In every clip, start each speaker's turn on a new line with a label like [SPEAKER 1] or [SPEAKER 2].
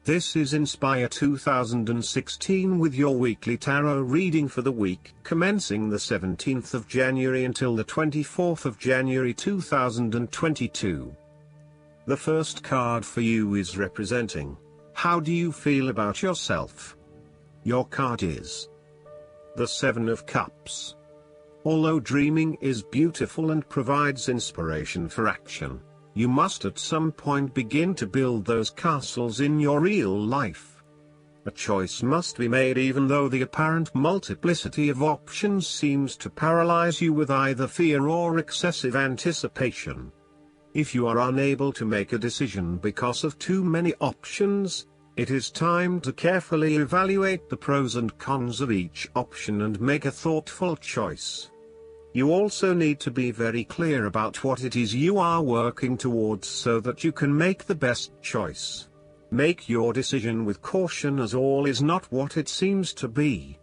[SPEAKER 1] This is Inspire 2016 with your weekly tarot reading for the week commencing the 17th of January until the 24th of January 2022. The first card for you is representing, how do you feel about yourself? Your card is the Seven of Cups. Although dreaming is beautiful and provides inspiration for action, you must at some point begin to build those castles in your real life. A choice must be made even though the apparent multiplicity of options seems to paralyze you with either fear or excessive anticipation. If you are unable to make a decision because of too many options, it is time to carefully evaluate the pros and cons of each option and make a thoughtful choice. You also need to be very clear about what it is you are working towards so that you can make the best choice. Make your decision with caution, as all is not what it seems to be.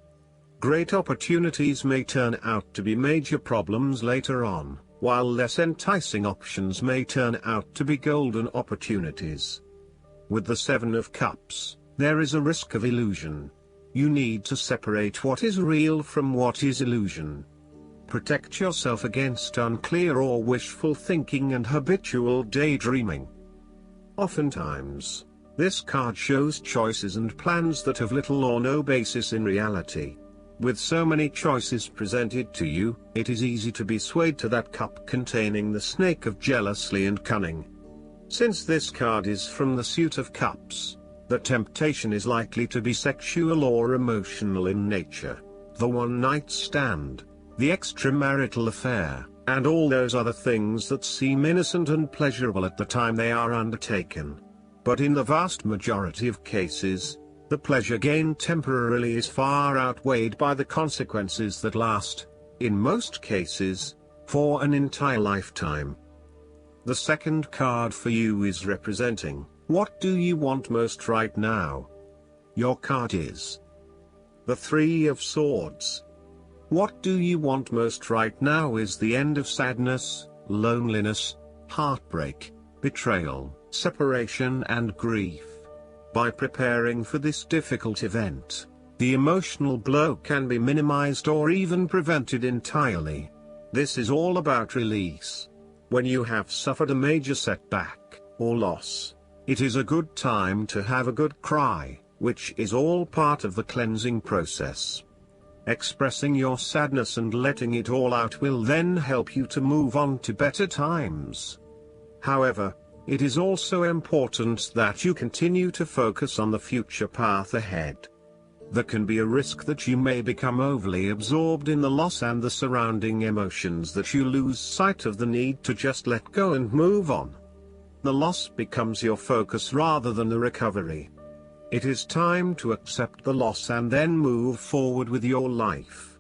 [SPEAKER 1] Great opportunities may turn out to be major problems later on, while less enticing options may turn out to be golden opportunities. With the Seven of Cups, there is a risk of illusion. You need to separate what is real from what is illusion. Protect yourself against unclear or wishful thinking and habitual daydreaming. Oftentimes, this card shows choices and plans that have little or no basis in reality. With so many choices presented to you, it is easy to be swayed to that cup containing the snake of jealousy and cunning. Since this card is from the suit of cups, the temptation is likely to be sexual or emotional in nature. The one-night stand, the extramarital affair, and all those other things that seem innocent and pleasurable at the time they are undertaken. But in the vast majority of cases, the pleasure gained temporarily is far outweighed by the consequences that last, in most cases, for an entire lifetime. The second card for you is representing, what do you want most right now? Your card is the Three of Swords. What do you want most right now is the end of sadness, loneliness, heartbreak, betrayal, separation and grief. By preparing for this difficult event, the emotional blow can be minimized or even prevented entirely. This is all about release. When you have suffered a major setback, or loss, it is a good time to have a good cry, which is all part of the cleansing process. Expressing your sadness and letting it all out will then help you to move on to better times. However, it is also important that you continue to focus on the future path ahead. There can be a risk that you may become overly absorbed in the loss and the surrounding emotions that you lose sight of the need to just let go and move on. The loss becomes your focus rather than the recovery. It is time to accept the loss and then move forward with your life.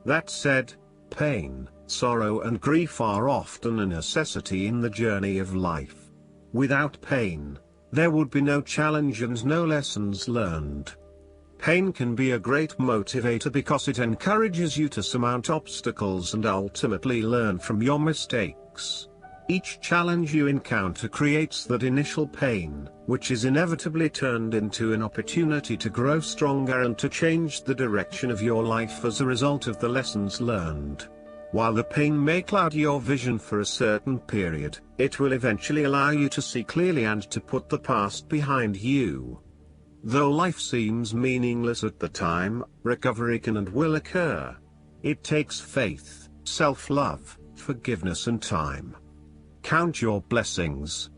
[SPEAKER 1] That said, pain, sorrow and grief are often a necessity in the journey of life. Without pain, there would be no challenge and no lessons learned. Pain can be a great motivator because it encourages you to surmount obstacles and ultimately learn from your mistakes. Each challenge you encounter creates that initial pain, which is inevitably turned into an opportunity to grow stronger and to change the direction of your life as a result of the lessons learned. While the pain may cloud your vision for a certain period, it will eventually allow you to see clearly and to put the past behind you. Though life seems meaningless at the time, recovery can and will occur. It takes faith, self-love, forgiveness and time. Count your blessings.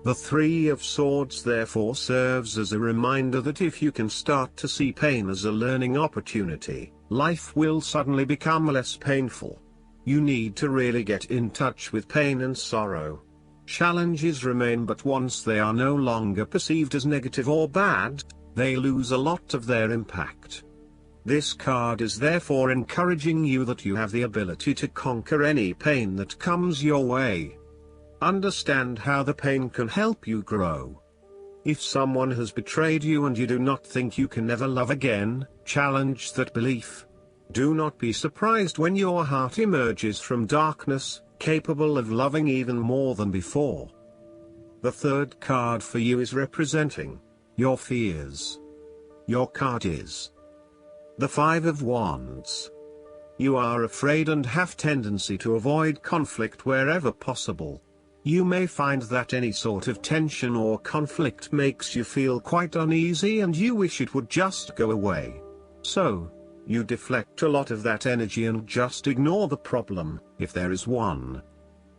[SPEAKER 1] The Three of Swords therefore serves as a reminder that if you can start to see pain as a learning opportunity, life will suddenly become less painful. You need to really get in touch with pain and sorrow. Challenges remain, but once they are no longer perceived as negative or bad, they lose a lot of their impact. This card is therefore encouraging you that you have the ability to conquer any pain that comes your way. Understand how the pain can help you grow. If someone has betrayed you and you do not think you can never love again, challenge that belief. Do not be surprised when your heart emerges from darkness, capable of loving even more than before. The third card for you is representing your fears. Your card is the Five of Wands. You are afraid and have tendency to avoid conflict wherever possible. You may find that any sort of tension or conflict makes you feel quite uneasy and you wish it would just go away. So, you deflect a lot of that energy and just ignore the problem, if there is one.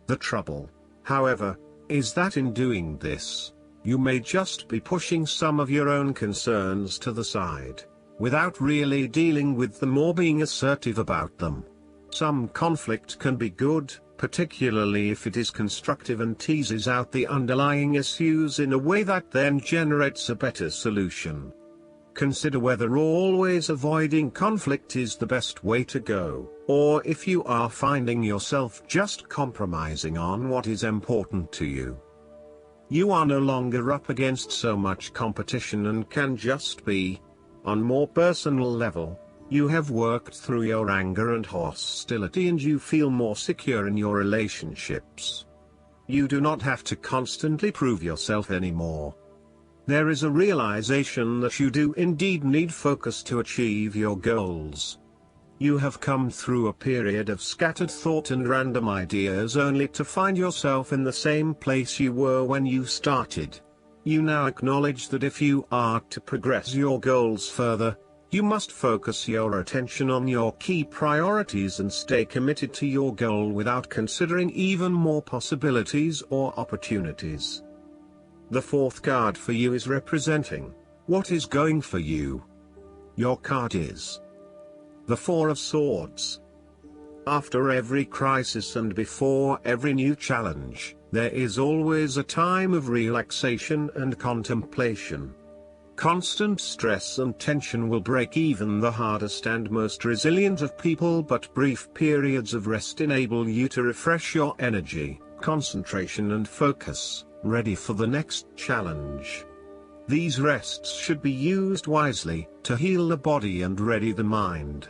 [SPEAKER 1] The trouble, however, is that in doing this, you may just be pushing some of your own concerns to the side, without really dealing with them or being assertive about them. Some conflict can be good, particularly if it is constructive and teases out the underlying issues in a way that then generates a better solution. Consider whether always avoiding conflict is the best way to go, or if you are finding yourself just compromising on what is important to you. You are no longer up against so much competition and can just be. On more personal level, you have worked through your anger and hostility and you feel more secure in your relationships. You do not have to constantly prove yourself anymore. There is a realization that you do indeed need focus to achieve your goals. You have come through a period of scattered thought and random ideas only to find yourself in the same place you were when you started. You now acknowledge that if you are to progress your goals further, you must focus your attention on your key priorities and stay committed to your goal without considering even more possibilities or opportunities. The fourth card for you is representing what is going for you. Your card is the Four of Swords. After every crisis and before every new challenge, there is always a time of relaxation and contemplation. Constant stress and tension will break even the hardest and most resilient of people, but brief periods of rest enable you to refresh your energy, concentration and focus, ready for the next challenge. These rests should be used wisely, to heal the body and ready the mind.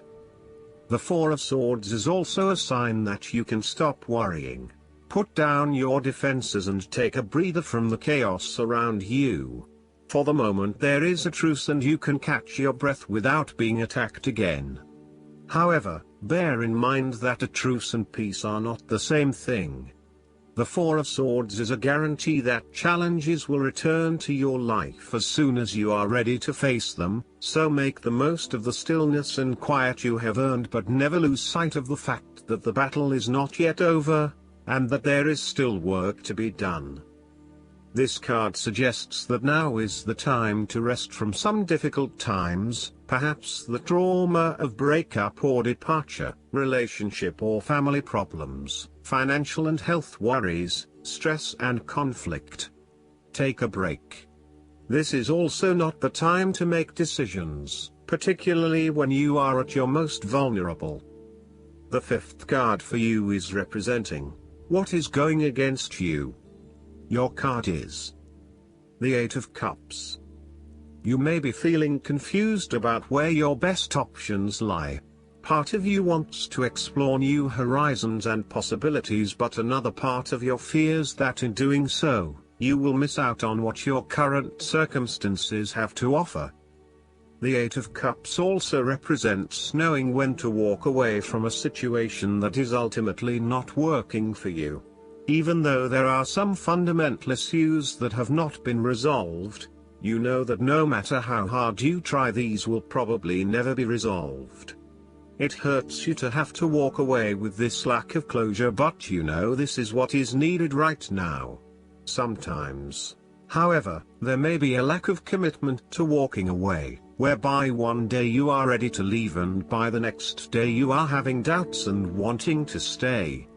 [SPEAKER 1] The Four of Swords is also a sign that you can stop worrying, put down your defenses and take a breather from the chaos around you. For the moment there is a truce and you can catch your breath without being attacked again. However, bear in mind that a truce and peace are not the same thing. The Four of Swords is a guarantee that challenges will return to your life as soon as you are ready to face them, so make the most of the stillness and quiet you have earned, but never lose sight of the fact that the battle is not yet over, and that there is still work to be done. This card suggests that now is the time to rest from some difficult times, perhaps the trauma of breakup or departure, relationship or family problems, financial and health worries, stress and conflict. Take a break. This is also not the time to make decisions, particularly when you are at your most vulnerable. The fifth card for you is representing what is going against you. Your card is the Eight of Cups. You may be feeling confused about where your best options lie. Part of you wants to explore new horizons and possibilities, but another part of you fears that in doing so, you will miss out on what your current circumstances have to offer. The Eight of Cups also represents knowing when to walk away from a situation that is ultimately not working for you. Even though there are some fundamental issues that have not been resolved, you know that no matter how hard you try, these will probably never be resolved. It hurts you to have to walk away with this lack of closure, but you know this is what is needed right now. Sometimes, however, there may be a lack of commitment to walking away, whereby one day you are ready to leave and by the next day you are having doubts and wanting to stay.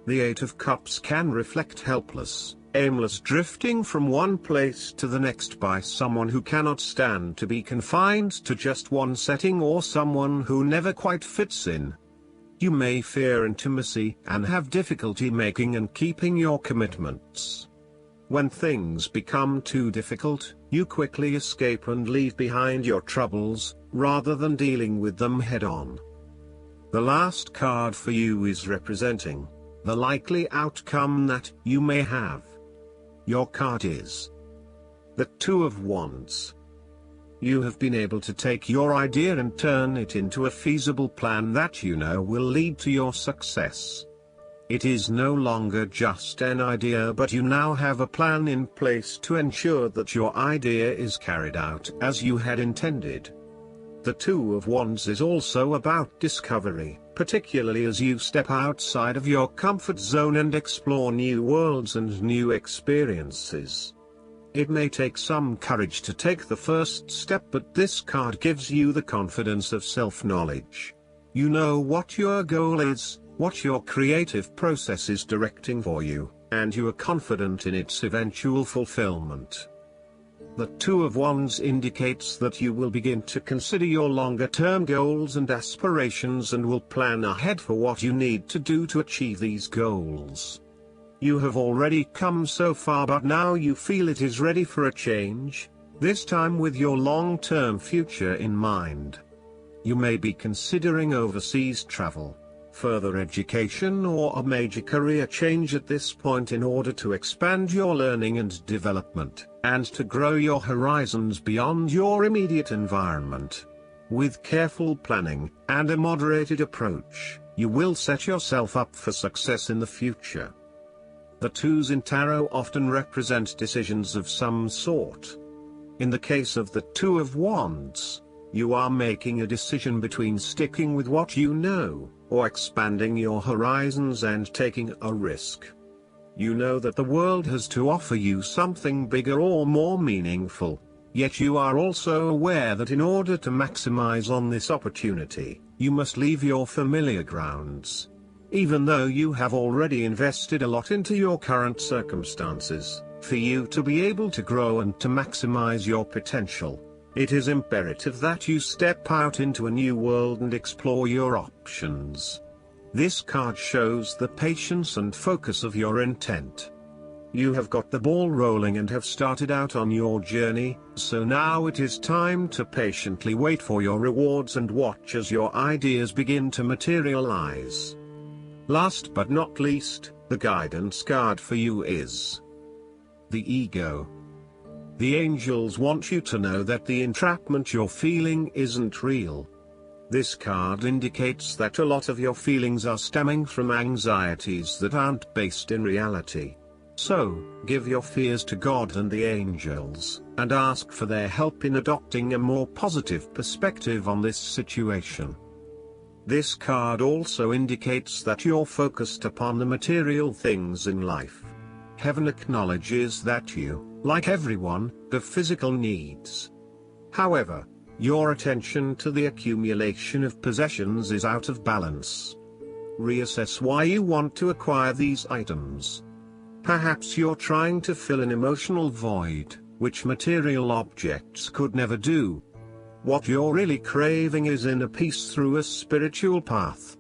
[SPEAKER 1] The Eight of Cups can reflect helpless, aimless drifting from one place to the next by someone who cannot stand to be confined to just one setting, or someone who never quite fits in. You may fear intimacy and have difficulty making and keeping your commitments. When things become too difficult, you quickly escape and leave behind your troubles, rather than dealing with them head on. The last card for you is representing the likely outcome that you may have. Your card is The Two of Wands. You have been able to take your idea and turn it into a feasible plan that you know will lead to your success. It is no longer just an idea, but you now have a plan in place to ensure that your idea is carried out as you had intended. The Two of Wands is also about discovery, particularly as you step outside of your comfort zone and explore new worlds and new experiences. It may take some courage to take the first step, but this card gives you the confidence of self-knowledge. You know what your goal is, what your creative process is directing for you, and you are confident in its eventual fulfillment. The Two of Wands indicates that you will begin to consider your longer-term goals and aspirations and will plan ahead for what you need to do to achieve these goals. You have already come so far, but now you feel it is ready for a change, this time with your long-term future in mind. You may be considering overseas travel, further education, or a major career change at this point in order to expand your learning and development, and to grow your horizons beyond your immediate environment. With careful planning and a moderated approach, you will set yourself up for success in the future. The twos in tarot often represent decisions of some sort. In the case of the Two of Wands, you are making a decision between sticking with what you know, or expanding your horizons and taking a risk. You know that the world has to offer you something bigger or more meaningful, yet you are also aware that in order to maximize on this opportunity, you must leave your familiar grounds. Even though you have already invested a lot into your current circumstances, for you to be able to grow and to maximize your potential, it is imperative that you step out into a new world and explore your options. This card shows the patience and focus of your intent. You have got the ball rolling and have started out on your journey, so now it is time to patiently wait for your rewards and watch as your ideas begin to materialize. Last but not least, the guidance card for you is the Ego. The angels want you to know that the entrapment you're feeling isn't real. This card indicates that a lot of your feelings are stemming from anxieties that aren't based in reality. So, give your fears to God and the angels, and ask for their help in adopting a more positive perspective on this situation. This card also indicates that you're focused upon the material things in life. Heaven acknowledges that you, like everyone, have physical needs. However, your attention to the accumulation of possessions is out of balance. Reassess why you want to acquire these items. Perhaps you're trying to fill an emotional void, which material objects could never do. What you're really craving is inner peace through a spiritual path.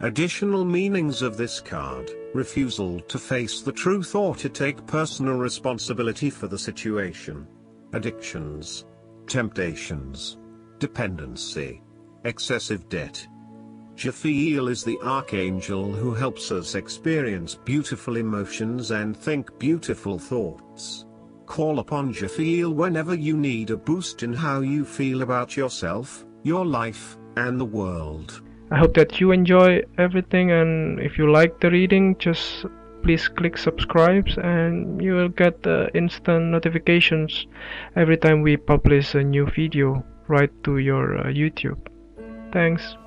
[SPEAKER 1] Additional meanings of this card: refusal to face the truth or to take personal responsibility for the situation. Addictions, temptations, dependency, excessive debt. Jophiel is the archangel who helps us experience beautiful emotions and think beautiful thoughts. Call upon Jophiel whenever you need a boost in how you feel about yourself, your life, and the world.
[SPEAKER 2] I hope that you enjoy everything, and if you like the reading, just please click subscribe and you will get instant notifications every time we publish a new video right to your YouTube. Thanks.